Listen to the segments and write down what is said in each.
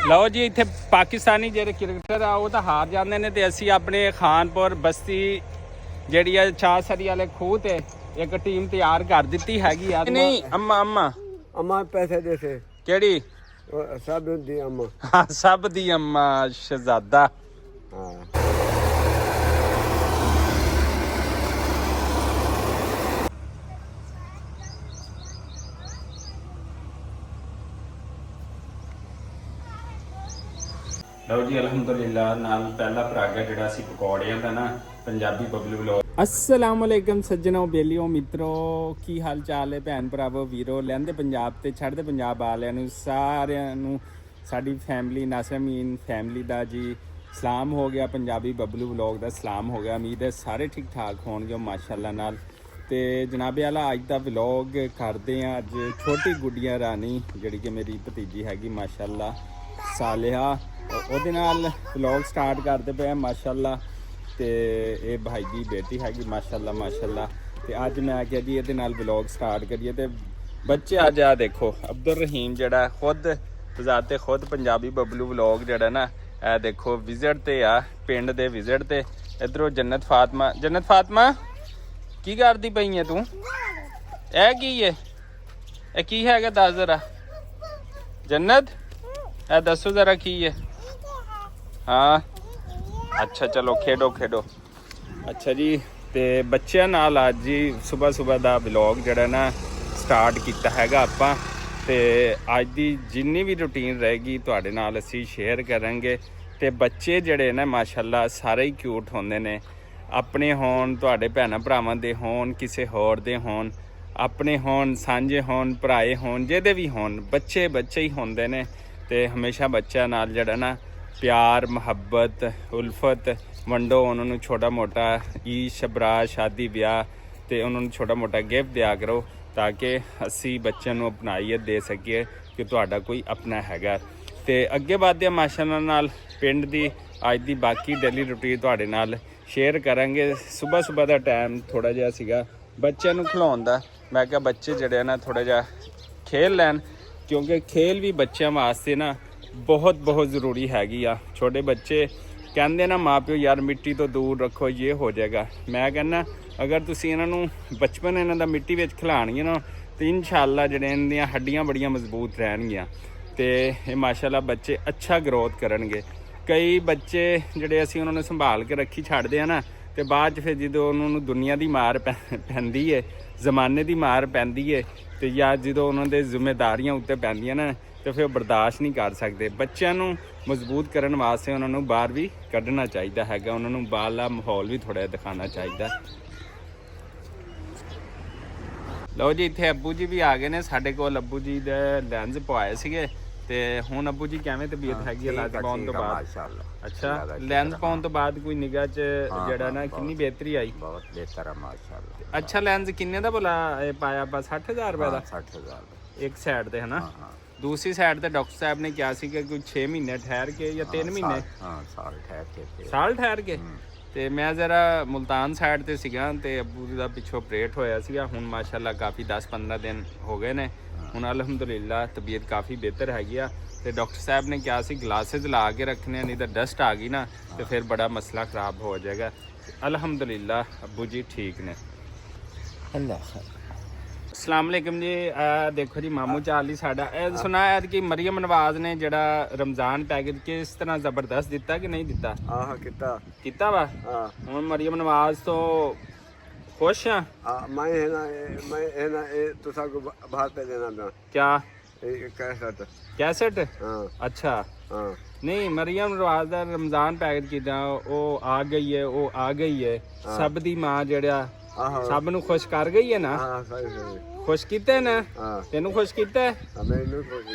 ਲਓ ਜੀ, ਇੱਥੇ ਪਾਕਿਸਤਾਨੀ ਜਿਹੜੇ ਕ੍ਰਿਕਟਰ ਆ ਉਹ ਤਾਂ ਹਾਰ ਜਾਂਦੇ ਨੇ ਤੇ ਅਸੀਂ ਆਪਣੇ ਖਾਨਪੁਰ ਬਸਤੀ ਜਿਹੜੀ ਆ ਚਾਸਰੀ ਵਾਲੇ ਖੂਹ ਤੇ ਇੱਕ ਟੀਮ ਤਿਆਰ ਕਰ ਦਿੱਤੀ ਹੈਗੀ ਆ। ਨਹੀਂ ਅੰਮਾ ਪੈਸੇ ਦੇ ਸੇ ਕਿਹੜੀ? ਸਭ ਦੀ ਅੰਮਾ। ਹਾਂ, ਸਭ ਦੀ ਅੰਮਾ ਸ਼ਹਜ਼ਾਦਾ। ਹਾਂ ਲਓ ਜੀ, ਅਲਹਮਦੁਲਿਲਾ ਨਾਲ ਪਹਿਲਾ ਪਰਾਗਾ ਜਿਹੜਾ ਸੀ ਪਕੌੜਿਆਂ ਦਾ ਨਾ ਪੰਜਾਬੀ ਬਬਲੂ ਵਲੌਗ। अस्सलाम वालेकुम सज्जनों बेलियों मित्रों की हाल चाल है भैन भरावो वीरो लहंदे पंजाब ते छड़दे पंजाब वालियां नूं सारियां नूं साडी फैमिली नासमीन फैमिली दा जी सलाम हो गया। पंजाबी बबलू वलॉग दा सलाम हो गया। उम्मीद है सारे ठीक ठाक होणगे माशाअल्लाह नाल। ते जनाबे आला अज दा वलॉग करदे आ। अज छोटी गुड़िया रानी जिहड़ी कि मेरी भतीजी हैगी माशाअल्लाह सालिहा ओहदे नाल वलॉग स्टार्ट करदे पे माशाअल्लाह। ਤੇ ਇਹ ਭਾਈ ਦੀ ਬੇਟੀ ਹੈਗੀ ਮਾਸ਼ਾਅੱਲਾ ਮਾਸ਼ਾਅੱਲਾ। ਤੇ ਅੱਜ ਮੈਂ ਆਖਿਆ ਜੀ ਇਹਦੇ ਨਾਲ ਵਲੌਗ ਸਟਾਰਟ ਕਰੀਏ। ਤੇ ਬੱਚੇ ਅੱਜ ਆ ਦੇਖੋ ਅਬਦੁਲ ਰਹੀਮ ਜਿਹੜਾ ਖੁਦ ਬਜ਼ਾਤੇ ਖੁਦ ਪੰਜਾਬੀ ਬਬਲੂ ਵਲੌਗ ਜਿਹੜਾ ਨਾ ਇਹ ਦੇਖੋ ਵਿਜ਼ਿਟ ਤੇ ਆ ਪਿੰਡ ਦੇ ਵਿਜ਼ਿਟ ਤੇ। ਇਧਰੋਂ ਜੰਨਤ ਫਾਤਮਾ ਕੀ ਕਰਦੀ ਪਈ ਹੈ ਤੂੰ? ਇਹ ਕੀ ਹੈ? ਇਹ ਕੀ ਹੈਗਾ ਦੱਸ ਜ਼ਰਾ ਜੰਨਤ, ਇਹ ਦੱਸੋ ਜ਼ਰਾ ਕੀ ਹੈ? ਹਾਂ अच्छा चलो खेडो खेडो। अच्छा जी, तो बच्चों नाल अज जी सुबह सुबह का वलॉग जड़ा ना स्टार्ट किया हैगा आपां। ते अज दी जिन्नी भी रूटीन रहेगी तुहाडे नाल असीं शेयर करांगे। ते बच्चे जड़े ना माशाअल्लाह सारे ही क्यूट होंदे ने, अपने होण तुहाडे भैणां भरावां दे होण किसे होर दे होण अपने होण सांझे होण भराए होण जिहदे भी होण बच्चे बच्चे ही होंदे ने। ते हमेशा बच्चों नाल जड़ा ना प्यार मुहब्बत उल्फत वंडो, उन्होंने छोटा मोटा ईद शबरात शादी ब्याह तो उन्होंने छोटा मोटा गिफ्ट दिया करो ताकि असी बच्चों को अपनाइयत दे सकीए कि तुहाडा कोई अपना हैगा। तो अगे बढ़दे माशाअल्लाह नाल पिंड दी अज दी बाकी डेली रूटीन तुहाडे नाल शेयर करांगे। सुबह सुबह का टाइम थोड़ा जिहा सीगा बच्चों को खिलाउण दा। मैं कहा बच्चे जिहड़े ना थोड़ा जिहा खेल लैन क्योंकि खेल भी बच्चों वास्ते ना बहुत बहुत ज़रूरी हैगी आ। छोटे बच्चे कहते ना माँ प्यो यार मिट्टी तो दूर रखो ये हो जाएगा। मैं कहना अगर तुसी इन्हों बचपन इन्हों दा मिट्टी विच खिलाणगे ना तो इंशाअल्लाह जिहड़े इन्हां दियां हड्डियां बड़ियां मजबूत रहणगियां ते ये माशाअल्लाह बच्चे अच्छा ग्रोथ करनगे। कई बच्चे जिहड़े असीं उन्होंने संभाल के रखी छड्डदे आ ना ते बाद च फिर जदों उन्होंने दुनिया की मार पैंदी है जमाने की मार पैंदी है तो या जदों उन्होंने जिम्मेदारियां उत्ते पैंदियां ना तो फिर बर्दाश्त नहीं कर सकते। बच्चों को मजबूत करने वास्ते उन्होंने बाहर भी कढ़ना चाहिए हैगा, उन्होंने बाहरला माहौल भी थोड़ा दिखाना चाहिए। लो जी, इत्थे अब्बू जी भी आ गए ने साडे कोल। अब्बू जी दे लेंस पवाए सीगे ते हुण अब्बू जी किवें तबीयत हैगी इलाज पाउण तो बाद? माशाअल्लाह। अच्छा, लेंस पाउण तो बाद कोई निगाह च जड़ा ना कितनी बेहतरी आई? बहुत बेहतर है माशाअल्लाह। अच्छा, लेंस किन्ने दा भला पाया? बस 60,000 रुपए दा? 60,000 एक साइड ते है ना। दूसरी साइड ते डॉक्टर साहब ने क्या सी कि कोई 6 महीने ठहर के या 3 महीने? साल ठहर के। ते मैं जरा मुल्तान साइड ते सीगा ते अब्बू दा पिछों ऑपरेट होया सीगा। हुण माशाअल्लाह काफ़ी 10-15 दिन हो गए ने। हुण अल्हम्दुलिल्लाह तबीयत काफ़ी बेहतर हैगी आ। ते डॉक्टर साहब ने क्या सी ग्लासेस ला के रखने, नहीं तो डस्ट आ गई ना तो फिर बड़ा मसला ख़राब हो जाएगा। अल्हम्दुलिल्लाह अब्बू जी ठीक ने। अल्लाह अस्सलाम वालेकुम जी। देखो जी मामू चाली साडा सुना है कि मरियम नवाज ने जड़ा रमज़ान पैकेज किस तरह ज़बरदस्त दिता कि नहीं दिता? हाँ किता वा। हुण मरियम नवाज तो खुश हाँ। मैं है ना तुसा को बाहर पे देना था क्या कैसेट। अच्छा नहीं, मरियम नवाज दा रमज़ान पैकेज किदा ओ आ गई है, वो आ गई है। सब दी मां जड़ा सब नूं खुश कर गई है ना। खुश कीते ना? तेनू खुश कीता है?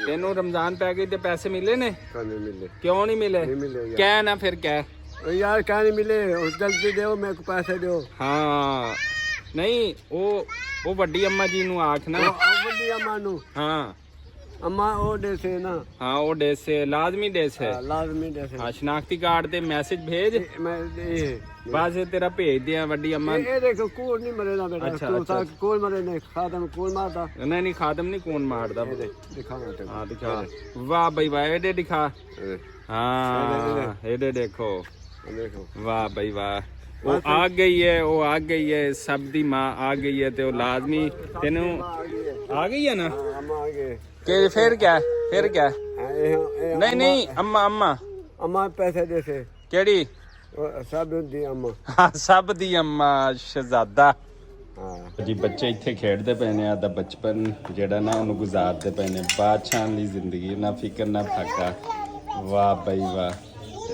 तेनू रमजान पैकेज दे पैसे मिले ने? क्यों नहीं मिले? क्या ना फिर क्या यार क्या नहीं मिले? जल्दी दो मेरे को पैसे दो। हाँ नहीं वो वड्डी अम्मा जी नू आखना। वड्डी अम्मा नू। हाँ अम्मा वो डेसे ना हाँ वो डेस से लाजमी डेस है। लाजमी डेसे हाँ शनाख्ती कार्ड ते मैसेज भेज मैं ये बस ये तेरा भेज दिया वड्डी अम्मा। ये देखो कौन नहीं मरेगा बेटा अच्छा, तू अच्छा। सा कौन मरे नहीं खादम कौन मारता नहीं नहीं खादम नहीं कौन मारदा। दिखाना तेरे हाँ दिखा दे। वाह भाई वाह एडे दिखा। हाँ एडे देखो देखो वाह भाई वाह वो आ गई है वो आ गई है सब दी माँ आ गई है तो लाजमी तेनू आ गई है ना अम्मा आ गए के फिर क्या नहीं नहीं अम्मा अम्मा अम्मा पैसे देसे केड़ी सब दी अम्मा हाँ सब दी अम्मा शहजादा। हाँ ਜੀ ਬੱਚੇ ਇੱਥੇ ਖੇਡਦੇ ਪਏ ਨੇ ਆਦਾ ਬਚਪਨ ਜਿਹੜਾ ਨਾ ਉਹਨੂੰ ਗੁਜ਼ਾਰਦੇ ਪਏ ਨੇ ਬਾਦਸ਼ਾਹਾਂ ਲਈ ਜ਼ਿੰਦਗੀ ਨਾ ਫਿਕਰ ਨਾ ਫਾਕਾ। ਵਾਹ ਬਈ ਵਾਹ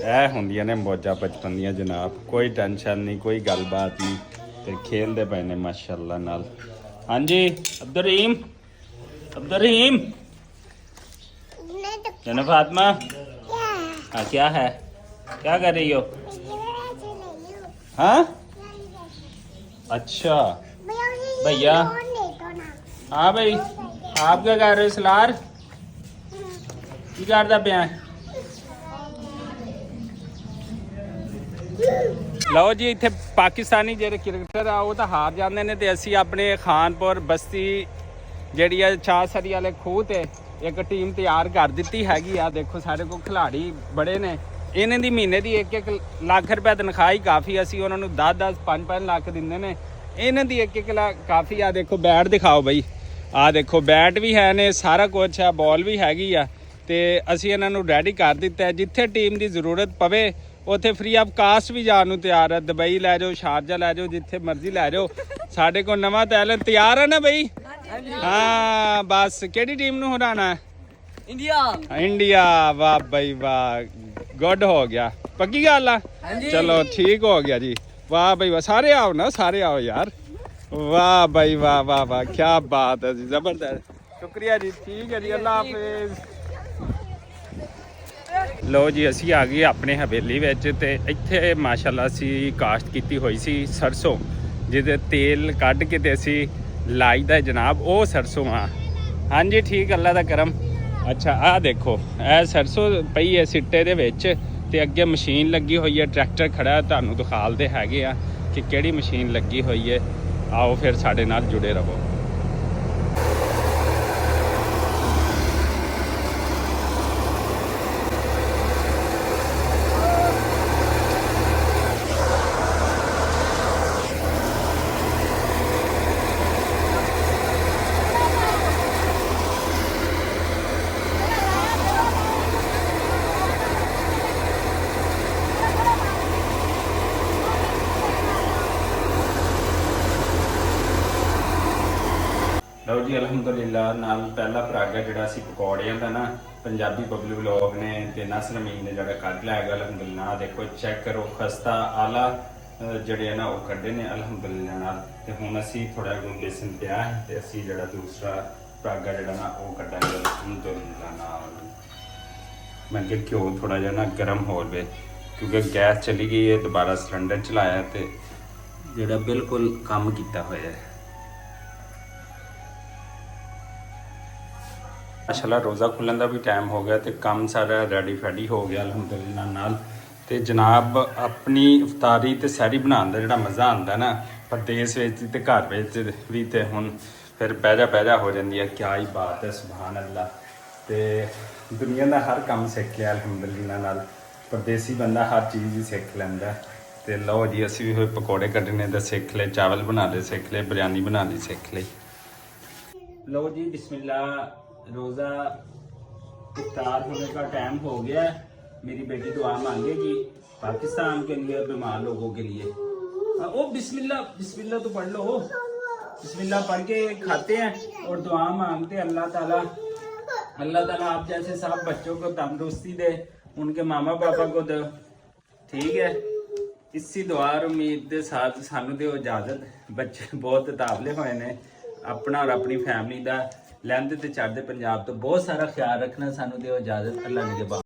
ਇਹ ਹੁੰਦੀਆਂ ਨੇ ਮੌਜਾਂ ਬਚਪਨ ਦੀਆਂ ਜਨਾਬ ਕੋਈ ਟੈਨਸ਼ਨ ਨਹੀਂ ਕੋਈ ਗੱਲਬਾਤ ਨਹੀਂ ਤੇ ਖੇਡਦੇ ਪਏ ਨੇ ਮਾਸ਼ਾਅੱਲਾ ਨਾਲ। ਹਾਂਜੀ ਅਬਦੁਰਹੀਮ अब्दुर्रहीम जना फातिमा हाँ क्या है क्या कर रही हो हाँ अच्छा भैया हाँ भाई आप क्या कर रहे हो सलार की करता पिया ਲਓ ਜੀ ਇੱਥੇ ਪਾਕਿਸਤਾਨੀ ਜਿਹੜੇ ਕ੍ਰਿਕਟਰ ਆ ਉਹ ਤਾਂ ਹਾਰ ਜਾਂਦੇ ਨੇ ਤੇ ਅਸੀਂ ਆਪਣੇ ਖਾਨਪੁਰ ਬਸਤੀ ਜਿਹੜੀ ਆ ਚਾਸਰੀ ਵਾਲੇ ਖੂਹ ਤੇ ਇੱਕ ਟੀਮ ਤਿਆਰ ਕਰ ਦਿੱਤੀ ਹੈਗੀ ਆ। ਦੇਖੋ ਸਾਡੇ ਕੋਲ ਖਿਲਾੜੀ ਬੜੇ ਨੇ ਇਹਨਾਂ ਦੀ ਮਹੀਨੇ ਦੀ 1-1 ਲੱਖ ਰੁਪਏ ਤਨਖਾਹ ਹੀ ਕਾਫੀ। ਅਸੀਂ ਉਹਨਾਂ ਨੂੰ 10-10 5-5 ਲੱਖ ਦਿੰਦੇ ਨੇ ਇਹਨਾਂ ਦੀ 1-1 ਲੱਖ ਕਾਫੀ ਆ। ਦੇਖੋ ਬੈਟ ਦਿਖਾਓ ਬਈ ਆ ਦੇਖੋ ਬੈਟ ਵੀ ਹੈ ਨੇ ਸਾਰਾ ਕੁਝ ਆ ਬਾਲ ਵੀ ਹੈਗੀ ਆ ਤੇ ਅਸੀਂ ਇਹਨਾਂ ਨੂੰ ਰੈਡੀ ਕਰ ਦਿੱਤਾ ਹੈ। ਜਿੱਥੇ ਟੀਮ ਦੀ ਜ਼ਰੂਰਤ ਪਵੇ ਉੱਥੇ ਫ੍ਰੀ ਆਫ ਕਾਸਟ ਵੀ ਜਾਣ ਨੂੰ ਤਿਆਰ ਹੈ। ਦੁਬਈ ਲੈ ਜਾਓ ਸ਼ਾਰਜਾ ਲੈ ਜਾਓ ਜਿੱਥੇ ਮਰਜ਼ੀ ਲੈ ਜਾਓ ਸਾਡੇ ਕੋਲ ਨਵਾਂ ਟੈਲੈਂਟ ਤਿਆਰ ਹੈ ਨਾ ਬਈ। हाँ बस केड़ी टीम नु हराना है इंडिया वाह भाई वाह गुड हो गया पक्की गल आ चलो ठीक हो गया जी वाह भाई वाह सारे आओ ना सारे आओ यार वाह भाई वाह वाह वाह क्या बात है जी जबरदस्त शुक्रिया जी ठीक है जी अल्लाह हाफिज। ਲਓ ਜੀ ਅਸੀਂ ਆ ਗਏ ਆਪਣੇ ਹਵੇਲੀ ਵਿੱਚ ਤੇ ਇੱਥੇ ਮਾਸ਼ਾਅੱਲਾ ਅਸੀਂ ਕਾਸ਼ਤ ਕੀਤੀ ਹੋਈ ਸੀ ਸਰਸੋਂ ਜਿਹਦੇ ਤੇਲ ਕੱਢ ਕੇ ਤੇ ਅਸੀਂ ਲਾਈ ਦਾ ਜਨਾਬ ਉਹ ਸਰਸੋਂ ਆ। ਹਾਂਜੀ ਠੀਕ ਅੱਲਾ ਦਾ ਕਰਮ। ਅੱਛਾ ਆਹ ਦੇਖੋ ਇਹ ਸਰਸੋਂ ਪਈ ਹੈ ਸਿੱਟੇ ਦੇ ਵਿੱਚ ਤੇ ਅੱਗੇ ਮਸ਼ੀਨ ਲੱਗੀ ਹੋਈ ਹੈ ਟਰੈਕਟਰ ਖੜਾ ਤੁਹਾਨੂੰ ਦਿਖਾਲਦੇ ਹੈਗੇ ਆ ਕਿ ਕਿਹੜੀ ਮਸ਼ੀਨ ਲੱਗੀ ਹੋਈ ਹੈ। ਆਓ ਫਿਰ ਸਾਡੇ ਨਾਲ ਜੁੜੇ ਰਹੋ। ਲਓ ਜੀ ਅਲਹਮਦੁਲਿਲਾ ਨਾਲ ਪਹਿਲਾ ਪਰਾਗਾ ਜਿਹੜਾ ਸੀ ਪਕੌੜਿਆਂ ਦਾ ਨਾ ਪੰਜਾਬੀ ਪਬਲਿਕ ਵਲੌਗ ਨੇ ਤੇ ਨਸਰ ਅਮੀਨ ਨੇ ਜਿਹੜਾ ਕੱਢ ਲਿਆ ਹੈਗਾ ਅਲਹਮਦੁਲਿਲਾ। ਦੇਖੋ ਚੈੱਕ ਕਰੋ ਖਸਤਾ ਆਲਾ ਜਿਹੜੇ ਆ ਨਾ ਉਹ ਕੱਢੇ ਨੇ ਅਲਹਮਦੁਲਿਲਾ ਨਾਲ। ਤੇ ਹੁਣ ਅਸੀਂ ਥੋੜਾ ਜਿਹਾ ਬੇਸਨ ਪਿਆ ਹੈ ਤੇ ਅਸੀਂ ਜਿਹੜਾ ਦੂਸਰਾ ਪਰਾਗਾ ਜਿਹੜਾ ਨਾ ਉਹ ਕੱਢਾਂਗੇ ਅਲਹਮਦੁਲਿਲਾ ਨਾਲ। ਮੈਂ ਕਿ ਘਿਓ ਥੋੜਾ ਜਿਹਾ ਨਾ ਗਰਮ ਹੋ ਜਾਵੇ ਕਿਉਂਕਿ ਗੈਸ ਚਲੀ ਗਈ ਹੈ ਦੁਬਾਰਾ ਸਿਲੰਡਰ ਚਲਾਇਆ ਤੇ ਜਿਹੜਾ ਬਿਲਕੁਲ ਕੰਮ ਕੀਤਾ ਹੋਇਆ ਹੈ। ਮਾਸ਼ਾਅੱਲਾ ਰੋਜ਼ਾ ਖੁੱਲਣ ਦਾ ਵੀ ਟਾਈਮ ਹੋ ਗਿਆ ਤੇ ਕੰਮ ਸਾਰਾ ਰੈਡੀ ਫੈਡੀ ਹੋ ਗਿਆ ਅਲਹਮਦੁਲਿਲਾ ਨਾਲ। ਤੇ ਜਨਾਬ ਆਪਣੀ ਇਫਤਾਰੀ ਤੇ ਸਹਿਰੀ ਬਣਾਉਣ ਦਾ ਜਿਹੜਾ ਮਜ਼ਾ ਆਉਂਦਾ ਨਾ ਪਰਦੇਸ ਵਿੱਚ ਤੇ ਘਰ ਵਿੱਚ ਵੀ ਤੇ ਹੁਣ ਫਿਰ ਪੈਦਾ ਹੋ ਜਾਂਦੀ ਹੈ। ਕਿਆ ਹੀ ਬਾਤ ਹੈ ਸੁਭਾਨ ਅੱਲਾ। ਤੇ ਦੁਨੀਆ ਦਾ ਹਰ ਕੰਮ ਸਿੱਖ ਲਿਆ ਅਲਹਮਦੁਲਿਲਾ ਨਾਲ। ਪਰਦੇਸੀ ਬੰਦਾ ਹਰ ਚੀਜ਼ ਹੀ ਸਿੱਖ ਲੈਂਦਾ। ਤੇ ਲਓ ਜੀ ਅਸੀਂ ਵੀ ਹੋਏ ਪਕੌੜੇ ਕੱਢਣੇ ਤਾਂ ਸਿੱਖ ਲਏ ਚਾਵਲ ਬਣਾਉਣੇ ਸਿੱਖ ਲਏ ਬਿਰਿਆਨੀ ਬਣਾਉਣੀ ਸਿੱਖ ਲਈ। ਲਓ ਜੀ बिस्मिल्ला रोज़ा इफ्तार होने का टाइम हो गया है। मेरी बेटी दुआ मांगेगी पाकिस्तान के लिए बीमार लोगों के लिए। ओ बिस्मिल्लाह बिस्मिल्लाह तो पढ़ लो बिस्मिल्लाह पढ़ के खाते हैं और दुआ मांगते हैं अल्लाह ताला आप जैसे सब बच्चों को तंदुरुस्ती दे उनके मामा पापा को दो ठीक है। इसी दुआ और उम्मीद के साथ सानू दो इजाजत। बच्चे बहुत ताबले हुए ने अपना और अपनी फैमिली का लैंदे ते चढ़दे पंजाब तो बहुत सारा ख्याल रखना। सानू दिओ इजाजत अल्लाह निगहबान।